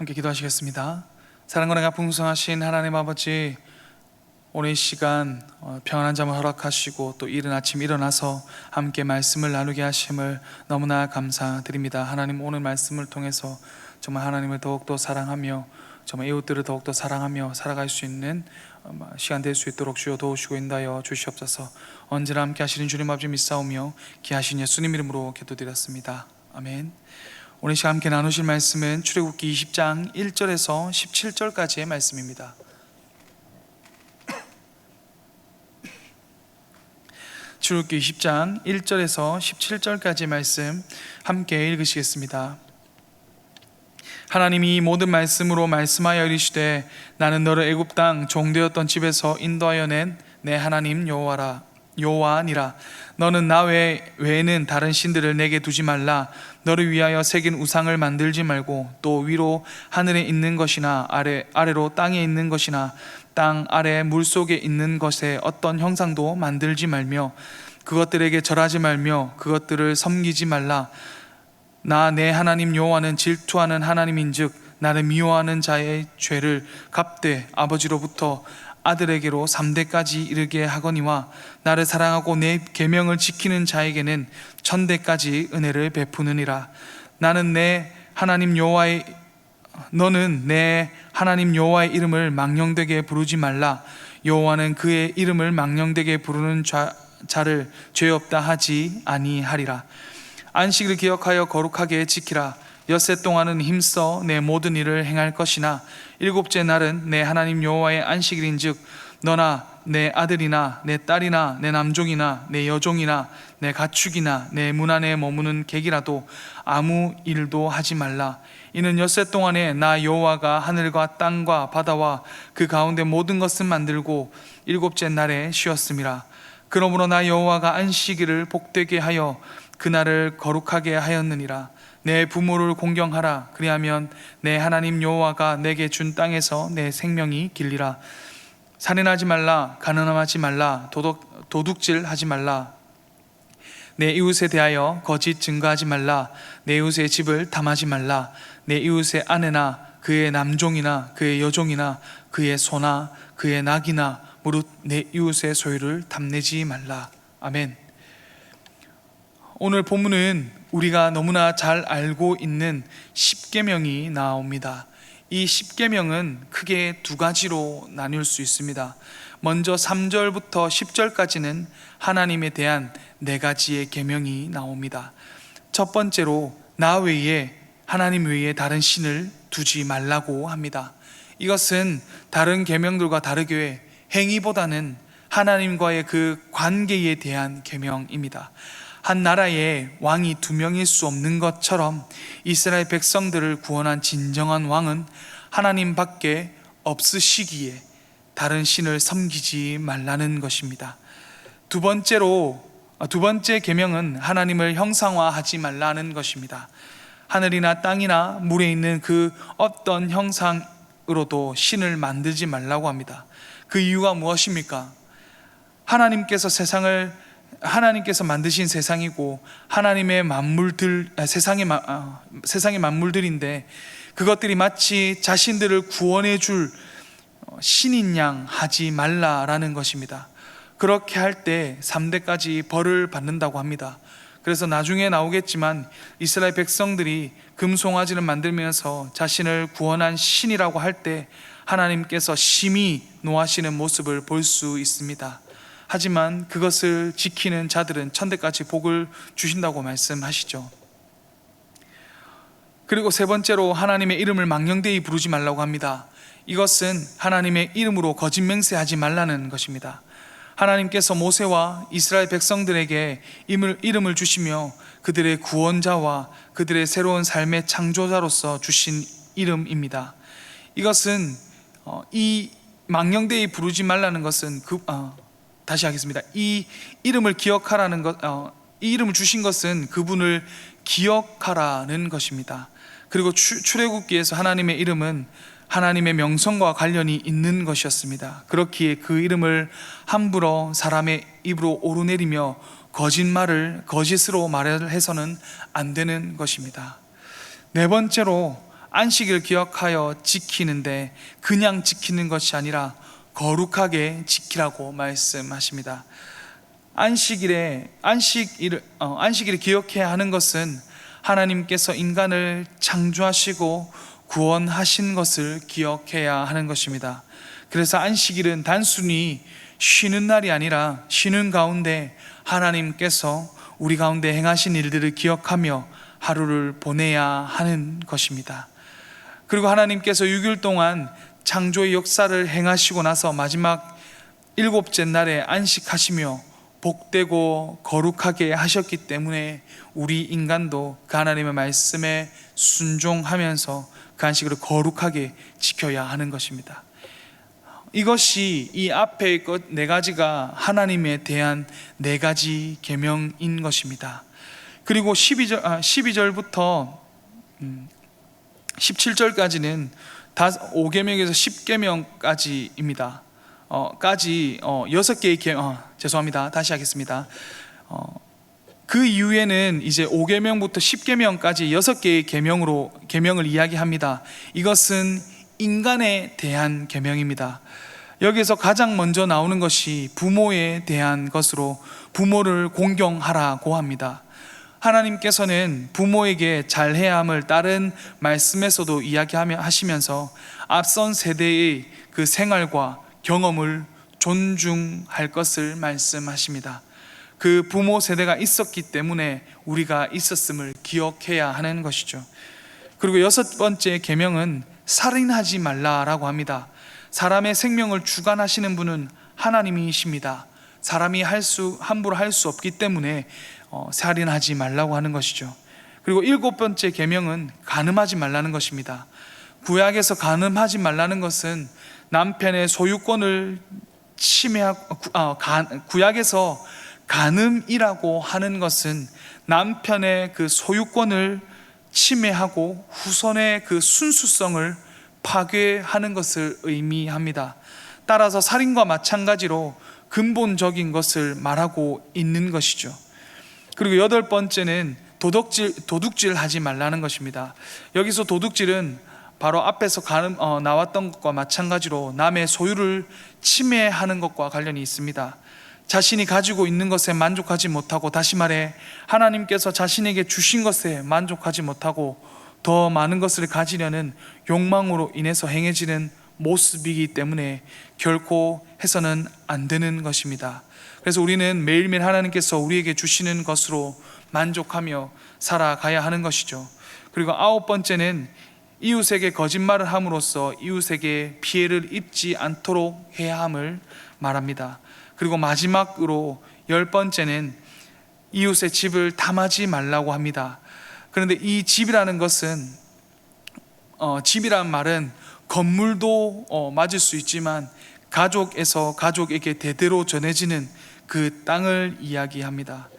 함께 기도하시겠습니다. 사랑과 은혜가 풍성하신 하나님 아버지, 오늘 이 시간 평안한 잠을 허락하시고 또 이른 아침 일어나서 함께 말씀을 나누게 하심을 너무나 감사드립니다. 하나님, 오늘 말씀을 통해서 정말 하나님을 더욱더 사랑하며 정말 이웃들을 더욱더 사랑하며 살아갈 수 있는 시간 될 수 있도록 주여 도우시고 인도하여 주시옵소서. 언제나 함께 하시는 주님 아버지 믿사오며 귀하신 예수님 이름으로 기도드렸습니다. 아멘. 오늘 시간 함께 나누실 말씀은 출애굽기 20장 1절에서 17절까지의 말씀입니다. 출애굽기 20장 1절에서 17절까지의 말씀 함께 읽으시겠습니다. 하나님이 모든 말씀으로 말씀하여 이르시되 나는 너를 애굽 땅 종되었던 집에서 인도하여 낸 내 하나님 여호와니라. 너는 나 외에는 다른 신들을 내게 두지 말라. 너를 위하여 새긴 우상을 만들지 말고 또 위로 하늘에 있는 것이나 아래로 땅에 있는 것이나 땅 아래 물속에 있는 것에 어떤 형상도 만들지 말며 그것들에게 절하지 말며 그것들을 섬기지 말라. 나 내 하나님 여호와는 질투하는 하나님인즉 나를 미워하는 자의 죄를 갚되 아버지로부터 아들에게로 3대까지 이르게 하거니와 나를 사랑하고 내 계명을 지키는 자에게는 1000대까지 은혜를 베푸느니라. 너는 내 하나님 여호와의 이름을 망령되게 부르지 말라. 여호와는 그의 이름을 망령되게 부르는 자를 죄 없다 하지 아니하리라. 안식을 기억하여 거룩하게 지키라. 엿새 동안은 힘써 내 모든 일을 행할 것이나 일곱째 날은 내 하나님 여호와의 안식일인즉 너나 내 아들이나 내 딸이나 내 남종이나 내 여종이나 내 가축이나 내 문 안에 머무는 객이라도 아무 일도 하지 말라. 이는 엿새 동안에 나 여호와가 하늘과 땅과 바다와 그 가운데 모든 것을 만들고 일곱째 날에 쉬었음이라. 그러므로 나 여호와가 안식일을 복되게 하여 그날을 거룩하게 하였느니라. 내 부모를 공경하라. 그리하면 내 하나님 여호와가 내게 준 땅에서 내 생명이 길리라. 살인하지 말라. 가늠하지 말라. 도둑질하지 말라. 내 이웃에 대하여 거짓 증거하지 말라. 내 이웃의 집을 탐하지 말라. 내 이웃의 아내나 그의 남종이나 그의 여종이나 그의 소나 그의 낙이나 무릇 내 이웃의 소유를 탐내지 말라. 아멘. 오늘 본문은 우리가 너무나 잘 알고 있는 십계명이 나옵니다. 이 십계명은 크게 두 가지로 나눌 수 있습니다. 먼저 3절부터 10절까지는 하나님에 대한 네 가지의 계명이 나옵니다. 첫 번째로 나 외에 하나님 외에 다른 신을 두지 말라고 합니다. 이것은 다른 계명들과 다르게 행위보다는 하나님과의 그 관계에 대한 계명입니다. 한 나라에 왕이 2명일 수 없는 것처럼 이스라엘 백성들을 구원한 진정한 왕은 하나님밖에 없으시기에 다른 신을 섬기지 말라는 것입니다. 두 번째 계명은 하나님을 형상화하지 말라는 것입니다. 하늘이나 땅이나 물에 있는 그 어떤 형상으로도 신을 만들지 말라고 합니다. 그 이유가 무엇입니까? 하나님께서 만드신 세상이고 하나님의 세상의 만물들인데 그것들이 마치 자신들을 구원해 줄 신인 양 하지 말라라는 것입니다. 그렇게 할 때 3대까지 벌을 받는다고 합니다. 그래서 나중에 나오겠지만 이스라엘 백성들이 금송아지를 만들면서 자신을 구원한 신이라고 할 때 하나님께서 심히 노하시는 모습을 볼 수 있습니다. 하지만 그것을 지키는 자들은 1000대까지 복을 주신다고 말씀하시죠. 그리고 세 번째로 하나님의 이름을 망령되이 부르지 말라고 합니다. 이것은 하나님의 이름으로 거짓 맹세하지 말라는 것입니다. 하나님께서 모세와 이스라엘 백성들에게 이름을 주시며 그들의 구원자와 그들의 새로운 삶의 창조자로서 주신 이름입니다. 이것은 이 망령되이 부르지 말라는 것은 다시 하겠습니다. 이 이름을 기억하라는 것, 이 이름을 주신 것은 그분을 기억하라는 것입니다. 그리고 출애굽기에서 하나님의 이름은 하나님의 명성과 관련이 있는 것이었습니다. 그렇기에 그 이름을 함부로 사람의 입으로 오르내리며 거짓으로 말을 해서는 안 되는 것입니다. 네 번째로 안식일을 기억하여 지키는데 그냥 지키는 것이 아니라 거룩하게 지키라고 말씀하십니다. 안식일을 기억해야 하는 것은 하나님께서 인간을 창조하시고 구원하신 것을 기억해야 하는 것입니다. 그래서 안식일은 단순히 쉬는 날이 아니라 쉬는 가운데 하나님께서 우리 가운데 행하신 일들을 기억하며 하루를 보내야 하는 것입니다. 그리고 하나님께서 6일 동안 창조의 역사를 행하시고 나서 마지막 일곱째 날에 안식하시며 복되고 거룩하게 하셨기 때문에 우리 인간도 그 하나님의 말씀에 순종하면서 그 안식을 거룩하게 지켜야 하는 것입니다. 이것이 이 앞에 것 네 가지가 하나님에 대한 네 가지 계명인 것입니다. 그리고 12절부터 17절까지는 5계명에서 10계명까지입니다. 6개의 죄송합니다. 다시 하겠습니다. 그 이후에는 이제 5계명부터 10계명까지 6개의 계명을 이야기합니다. 이것은 인간에 대한 계명입니다. 여기서 가장 먼저 나오는 것이 부모에 대한 것으로 부모를 공경하라고 합니다. 하나님께서는 부모에게 잘해야 함을 다른 말씀에서도 이야기하시면서 앞선 세대의 그 생활과 경험을 존중할 것을 말씀하십니다. 그 부모 세대가 있었기 때문에 우리가 있었음을 기억해야 하는 것이죠. 그리고 6번째 계명은 살인하지 말라라고 합니다. 사람의 생명을 주관하시는 분은 하나님이십니다. 사람이 함부로 할 수 없기 때문에 살인하지 말라고 하는 것이죠. 그리고 7번째 계명은 간음하지 말라는 것입니다. 구약에서 간음하지 말라는 것은 남편의 소유권을 구약에서 간음이라고 하는 것은 남편의 그 소유권을 침해하고 후손의 그 순수성을 파괴하는 것을 의미합니다. 따라서 살인과 마찬가지로 근본적인 것을 말하고 있는 것이죠. 그리고 8번째는 도둑질 하지 말라는 것입니다. 여기서 도둑질은 바로 앞에서 나왔던 것과 마찬가지로 남의 소유를 침해하는 것과 관련이 있습니다. 자신이 가지고 있는 것에 만족하지 못하고, 다시 말해 하나님께서 자신에게 주신 것에 만족하지 못하고 더 많은 것을 가지려는 욕망으로 인해서 행해지는 모습이기 때문에 결코 해서는 안 되는 것입니다. 그래서 우리는 매일매일 하나님께서 우리에게 주시는 것으로 만족하며 살아가야 하는 것이죠. 그리고 9번째는 이웃에게 거짓말을 함으로써 이웃에게 피해를 입지 않도록 해야 함을 말합니다. 그리고 마지막으로 10번째는 이웃의 집을 탐하지 말라고 합니다. 그런데 이 집이라는 것은 집이란 말은 건물도 맞을 수 있지만 가족에서 가족에게 대대로 전해지는 그 땅을 이야기합니다.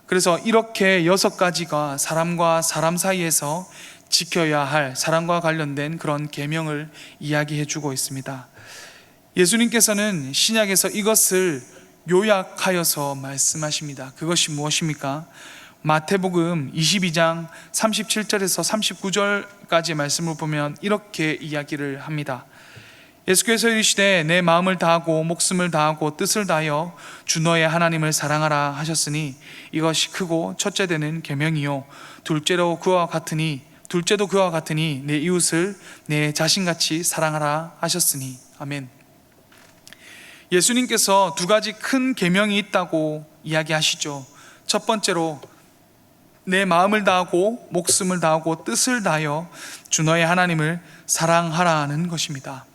그래서 이렇게 6가지가 사람과 사람 사이에서 지켜야 할 사랑과 관련된 그런 계명을 이야기해 주고 있습니다. 예수님께서는 신약에서 이것을 요약하여서 말씀하십니다. 그것이 무엇입니까? 마태복음 22장 37절에서 39절까지의 말씀을 보면 이렇게 이야기를 합니다. 예수께서 이르시되 내 마음을 다하고 목숨을 다하고 뜻을 다하여 주 너의 하나님을 사랑하라 하셨으니 이것이 크고 첫째 되는 계명이요 둘째도 그와 같으니 내 이웃을 내 자신같이 사랑하라 하셨으니. 아멘. 예수님께서 2가지 큰 계명이 있다고 이야기하시죠. 첫 번째로 내 마음을 다하고 목숨을 다하고 뜻을 다하여 주 너의 하나님을 사랑하라는 것입니다.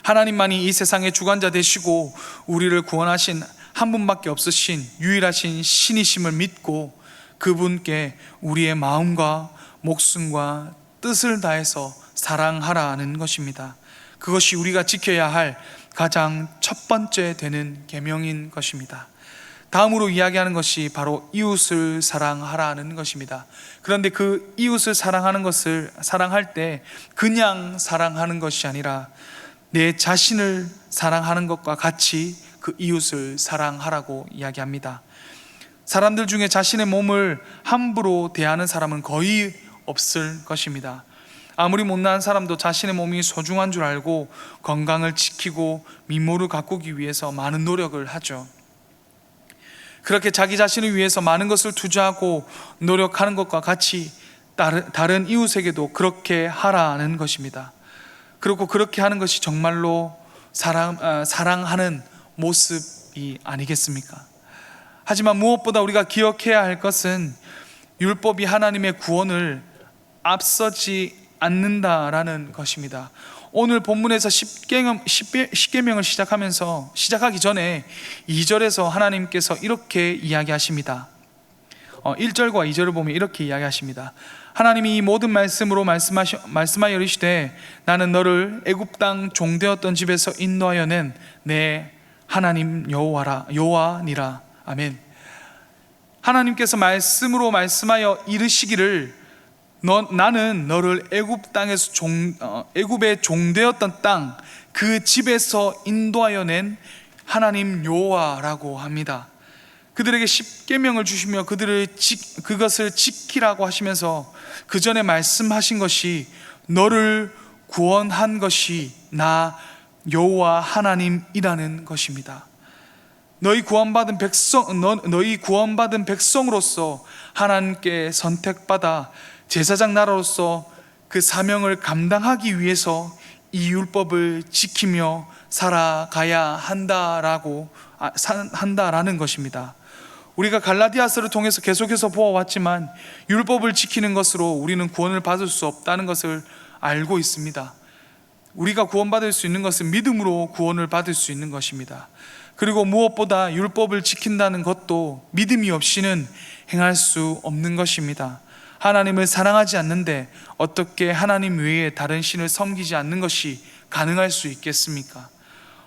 하나님만이 이 세상의 주관자 되시고 우리를 구원하신 한 분밖에 없으신 유일하신 신이심을 믿고 그분께 우리의 마음과 목숨과 뜻을 다해서 사랑하라는 것입니다. 그것이 우리가 지켜야 할 가장 첫 번째 되는 계명인 것입니다. 다음으로 이야기하는 것이 바로 이웃을 사랑하라는 것입니다. 그런데 그 이웃을 사랑할 때 그냥 사랑하는 것이 아니라 내 자신을 사랑하는 것과 같이 그 이웃을 사랑하라고 이야기합니다. 사람들 중에 자신의 몸을 함부로 대하는 사람은 거의 없을 것입니다. 아무리 못난 사람도 자신의 몸이 소중한 줄 알고 건강을 지키고 미모를 가꾸기 위해서 많은 노력을 하죠. 그렇게 자기 자신을 위해서 많은 것을 투자하고 노력하는 것과 같이 다른 이웃에게도 그렇게 하라는 것입니다. 그리고 그렇게 하는 것이 정말로 사랑하는 모습이 아니겠습니까? 하지만 무엇보다 우리가 기억해야 할 것은 율법이 하나님의 구원을 앞서지 않는다라는 것입니다. 오늘 본문에서 십계명을 시작하기 전에 2절에서 하나님께서 이렇게 이야기하십니다. 1절과 2절을 보면 이렇게 이야기하십니다. 하나님이 이 모든 말씀으로 말씀하여 이르시되 나는 너를 애굽 땅 종되었던 집에서 인도하여 낸 내 하나님 여호와니라. 아멘. 하나님께서 말씀으로 말씀하여 이르시기를 나는 너를 애굽에 종되었던 땅 그 집에서 인도하여 낸 하나님 여호와라고 합니다. 그들에게 십계명을 주시며 그것을 지키라고 하시면서 그 전에 말씀하신 것이 너를 구원한 것이 나 여호와 하나님이라는 것입니다. 너희 구원받은 백성으로서 하나님께 선택받아 제사장 나라로서 그 사명을 감당하기 위해서 이 율법을 지키며 살아가야 한다라는 것입니다. 우리가 갈라디아서를 통해서 계속해서 보아왔지만 율법을 지키는 것으로 우리는 구원을 받을 수 없다는 것을 알고 있습니다. 우리가 구원받을 수 있는 것은 믿음으로 구원을 받을 수 있는 것입니다. 그리고 무엇보다 율법을 지킨다는 것도 믿음이 없이는 행할 수 없는 것입니다. 하나님을 사랑하지 않는데 어떻게 하나님 외에 다른 신을 섬기지 않는 것이 가능할 수 있겠습니까?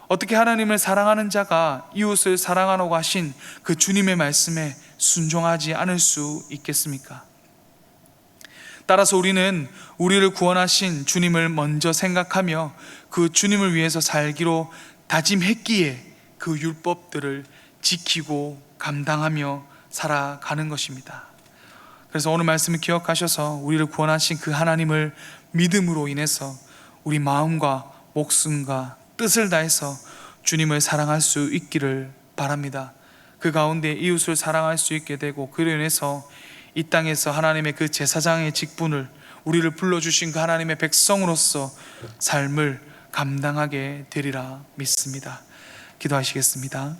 어떻게 하나님을 사랑하는 자가 이웃을 사랑하라고 하신 그 주님의 말씀에 순종하지 않을 수 있겠습니까? 따라서 우리는 우리를 구원하신 주님을 먼저 생각하며 그 주님을 위해서 살기로 다짐했기에 그 율법들을 지키고 감당하며 살아가는 것입니다. 그래서 오늘 말씀을 기억하셔서 우리를 구원하신 그 하나님을 믿음으로 인해서 우리 마음과 목숨과 뜻을 다해서 주님을 사랑할 수 있기를 바랍니다. 그 가운데 이웃을 사랑할 수 있게 되고 그로 인해서 이 땅에서 하나님의 그 제사장의 직분을 우리를 불러주신 그 하나님의 백성으로서 삶을 감당하게 되리라 믿습니다. 기도하시겠습니다.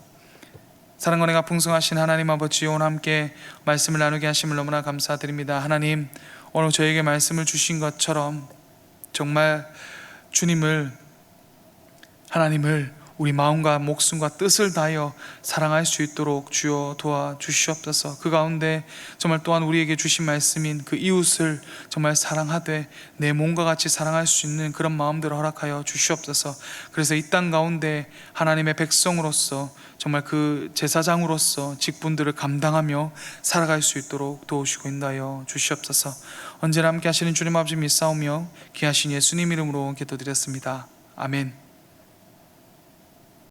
사랑과 은혜가 풍성하신 하나님 아버지, 오늘 함께 말씀을 나누게 하심을 너무나 감사드립니다. 하나님, 오늘 저에게 말씀을 주신 것처럼 정말 하나님을 우리 마음과 목숨과 뜻을 다하여 사랑할 수 있도록 주여 도와주시옵소서. 그 가운데 정말 또한 우리에게 주신 말씀인 그 이웃을 정말 사랑하되 내 몸과 같이 사랑할 수 있는 그런 마음들을 허락하여 주시옵소서. 그래서 이 땅 가운데 하나님의 백성으로서 정말 그 제사장으로서 직분들을 감당하며 살아갈 수 있도록 도우시고 인도하여 주시옵소서. 언제나 함께 하시는 주님 아버지 믿사오며 귀하신 예수님 이름으로 기도드렸습니다. 아멘.